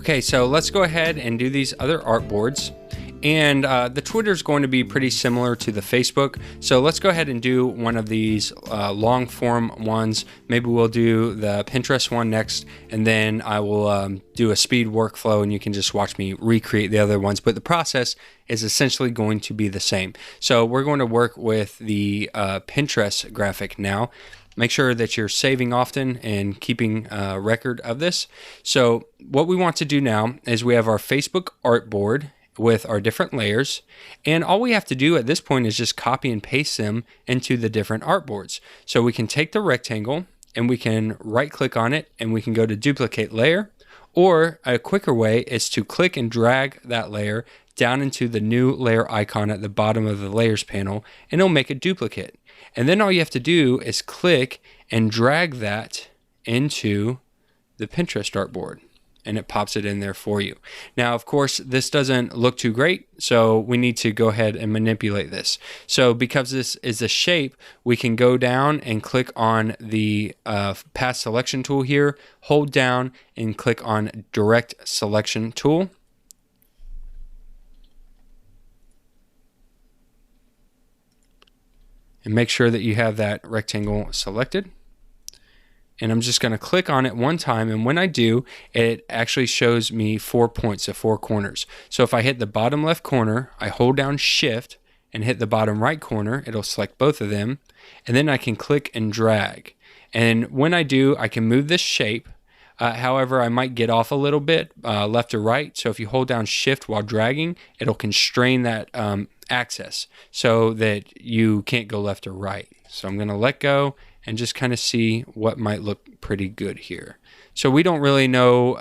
Okay, so let's go ahead and do these other artboards. And the Twitter is going to be pretty similar to the Facebook. So let's go ahead and do one of these long form ones. Maybe we'll do the Pinterest one next, and then I will do a speed workflow and you can just watch me recreate the other ones. But the process is essentially going to be the same. So we're going to work with the Pinterest graphic now. Make sure that you're saving often and keeping a record of this. So what we want to do now is we have our Facebook artboard with our different layers, and all we have to do at this point is just copy and paste them into the different artboards. So we can take the rectangle and we can right click on it and we can go to duplicate layer, or a quicker way is to click and drag that layer down into the new layer icon at the bottom of the layers panel, and it'll make a duplicate. And then all you have to do is click and drag that into the Pinterest artboard, and it pops it in there for you. Now, of course, this doesn't look too great, so we need to go ahead and manipulate this. So because this is a shape, we can go down and click on the path selection tool here, hold down and click on direct selection tool. And make sure that you have that rectangle selected. And I'm just going to click on it one time, and when I do, it actually shows me 4 points, so 4 corners. So if I hit the bottom left corner, I hold down Shift and hit the bottom right corner, it'll select both of them, and then I can click and drag. And when I do, I can move this shape. However, I might get off a little bit left or right, so if you hold down Shift while dragging, it'll constrain that axis so that you can't go left or right. So I'm going to let go and just kind of see what might look pretty good here. So we don't really know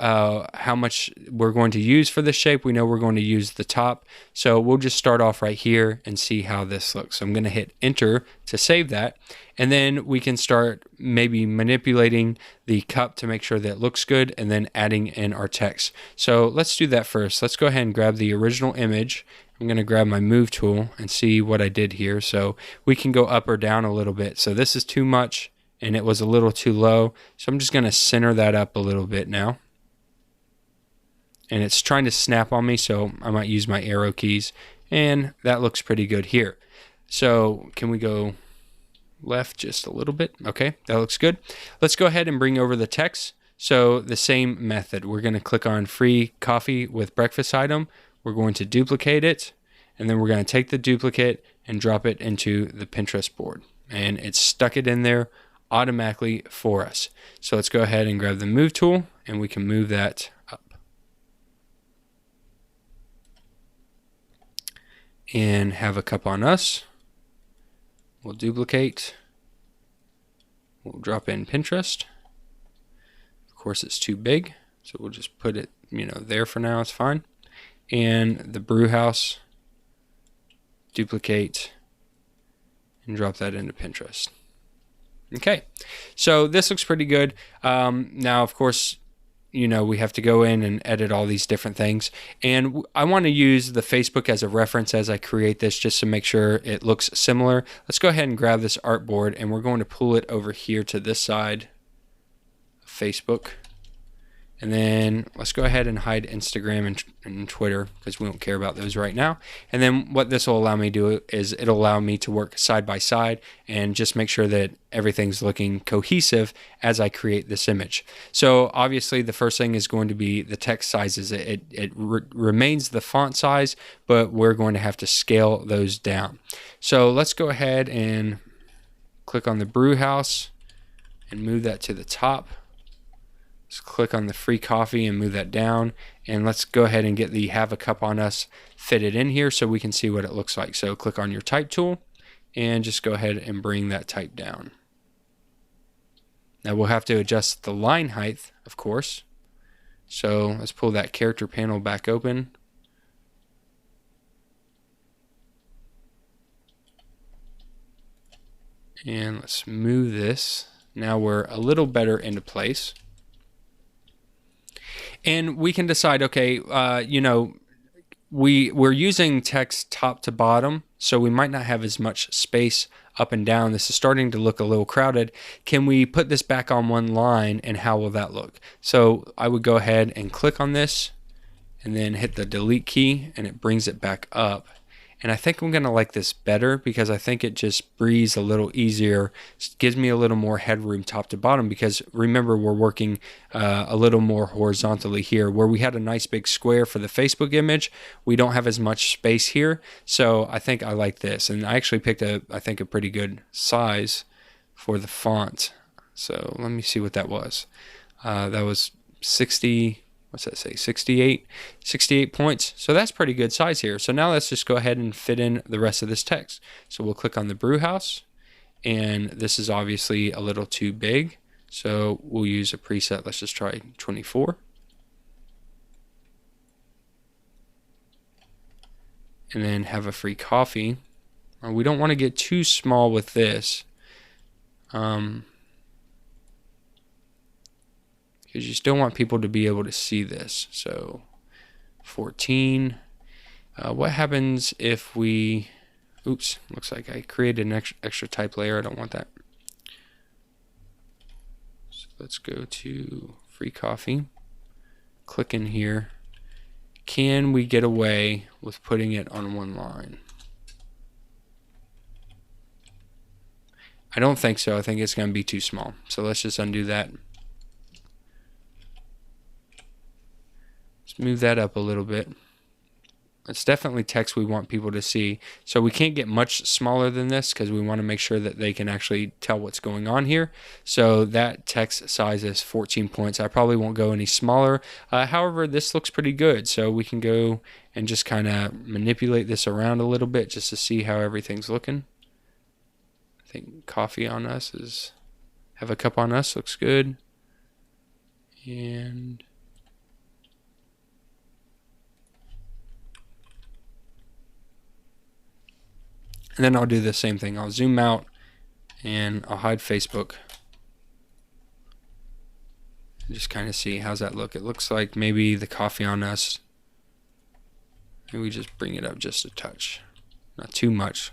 how much we're going to use for this shape. We know we're going to use the top. So we'll just start off right here and see how this looks. So I'm going to hit enter to save that. And then we can start maybe manipulating the cup to make sure that it looks good, and then adding in our text. So let's do that first. Let's go ahead and grab the original image. I'm going to grab my move tool and see what I did here. So we can go up or down a little bit. So this is too much and it was a little too low. So I'm just going to center that up a little bit now. And it's trying to snap on me, so I might use my arrow keys. And that looks pretty good here. So can we go left just a little bit? Okay, that looks good. Let's go ahead and bring over the text. So the same method. We're going to click on free coffee with breakfast item. We're going to duplicate it, and then we're going to take the duplicate and drop it into the Pinterest board. And it's stuck it in there automatically for us. So let's go ahead and grab the move tool, and we can move that up. And have a cup on us. We'll duplicate. We'll drop in Pinterest. Of course, it's too big, so we'll just put it, there for now. It's fine. And the brew house, duplicate, and drop that into Pinterest. Okay, so this looks pretty good. Now, of course, we have to go in and edit all these different things. And I want to use the Facebook as a reference as I create this, just to make sure it looks similar. Let's go ahead and grab this artboard, and we're going to pull it over here to this side of Facebook. And then let's go ahead and hide Instagram and Twitter, because we don't care about those right now. And then what this will allow me to do is it'll allow me to work side by side and just make sure that everything's looking cohesive as I create this image. So obviously the first thing is going to be the text sizes. It remains the font size, but we're going to have to scale those down. So let's go ahead and click on the brew house and move that to the top. Let's click on the free coffee and move that down. And let's go ahead and get the have a cup on us fitted in here so we can see what it looks like. So click on your type tool and just go ahead and bring that type down. Now we'll have to adjust the line height, of course. So let's pull that character panel back open. And let's move this. Now we're a little better into place. And we can decide, okay, we're using text top to bottom, so we might not have as much space up and down. This is starting to look a little crowded. Can we put this back on one line, and how will that look? So I would go ahead and click on this and then hit the delete key and it brings it back up. And I think I'm going to like this better because I think it just breathes a little easier, gives me a little more headroom top to bottom, because remember, we're working a little more horizontally here. Where we had a nice big square for the Facebook image, we don't have as much space here. So I think I like this. And I actually picked I think a pretty good size for the font. So let me see what that was. That was 60, what's that say, 68 points. So that's pretty good size here. So now let's just go ahead and fit in the rest of this text. So we'll click on the brew house, and this is obviously a little too big. So we'll use a preset. Let's just try 24. And then have a free coffee. We don't want to get too small with this. Because you still want people to be able to see this. So 14. What happens if we, oops, looks like I created an extra type layer. I don't want that. So let's go to free coffee. Click in here. Can we get away with putting it on one line? I don't think so. I think it's going to be too small. So let's just undo that. Move that up a little bit. It's definitely text we want people to see. So we can't get much smaller than this because we want to make sure that they can actually tell what's going on here. So that text size is 14 points. I probably won't go any smaller. However, this looks pretty good. So we can go and just kind of manipulate this around a little bit just to see how everything's looking. I think coffee on us is, have a cup on us, looks good. And then I'll do the same thing. I'll zoom out and I'll hide Facebook. Just kind of see, how's that look? It looks like maybe the coffee on us. Maybe we just bring it up just a touch. Not too much.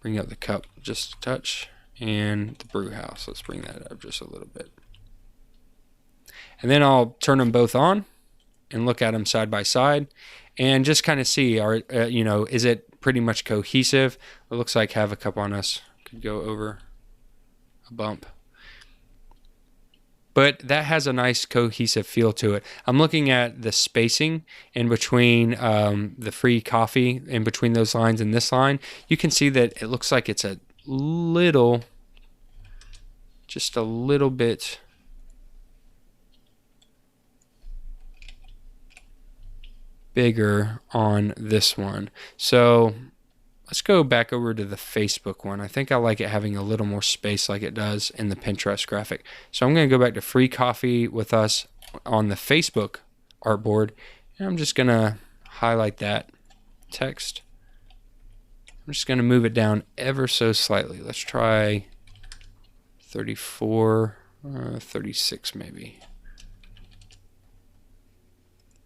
Bring up the cup just a touch. And the brew house, let's bring that up just a little bit. And then I'll turn them both on and look at them side by side and just kind of see, is it pretty much cohesive? It looks like have a cup on us could go over a bump, but that has a nice cohesive feel to it. I'm looking at the spacing in between the free coffee, in between those lines and this line. You can see that it looks like it's just a little bit bigger on this one. So let's go back over to the Facebook one. I think I like it having a little more space like it does in the Pinterest graphic. So I'm going to go back to free coffee with us on the Facebook artboard, and I'm just going to highlight that text. I'm just going to move it down ever so slightly. Let's try 34, 36 maybe.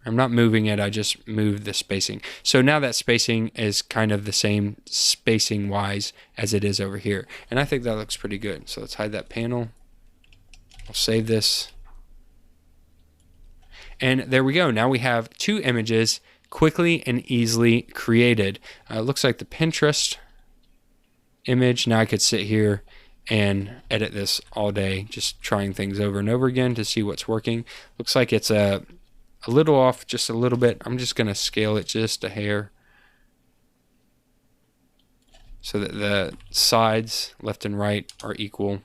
I'm not moving it, I just moved the spacing. So now that spacing is kind of the same spacing wise as it is over here. And I think that looks pretty good. So let's hide that panel. I'll save this. And there we go. Now we have two images quickly and easily created. It looks like the Pinterest image. Now I could sit here and edit this all day, just trying things over and over again to see what's working. Looks like it's a little off, just a little bit. I'm just going to scale it just a hair so that the sides left and right are equal,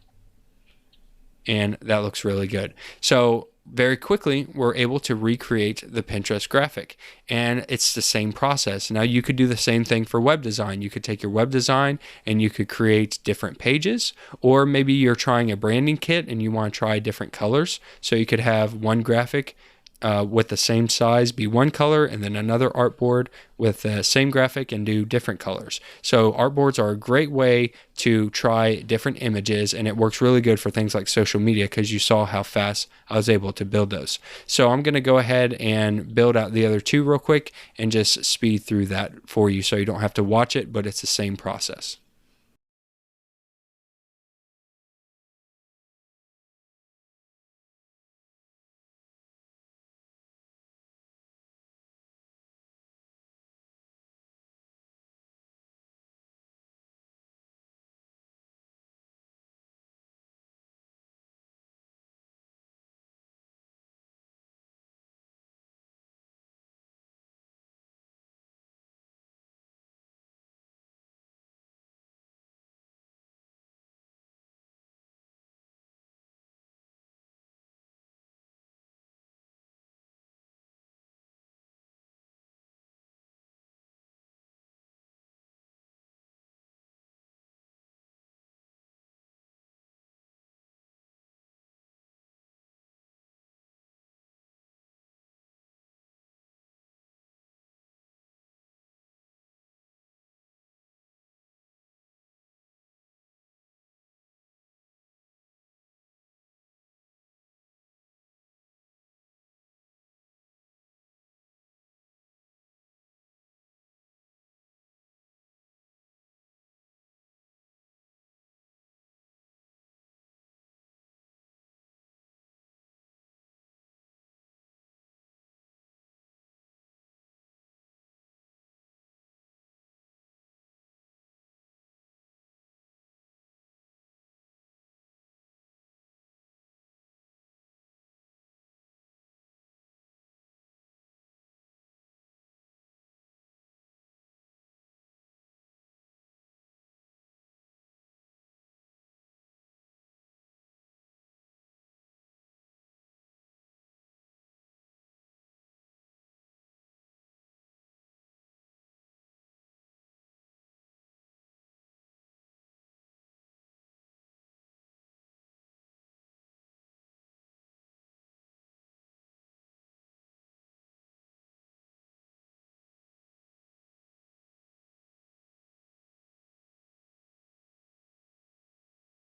and that looks really good. So very quickly we're able to recreate the Pinterest graphic, and it's the same process. Now you could do the same thing for web design. You could take your web design and you could create different pages, or maybe you're trying a branding kit and you want to try different colors. So you could have one graphic with the same size be one color, and then another artboard with the same graphic and do different colors. So artboards are a great way to try different images, and it works really good for things like social media because you saw how fast I was able to build those. So I'm going to go ahead and build out the other two real quick and just speed through that for you so you don't have to watch it, but it's the same process.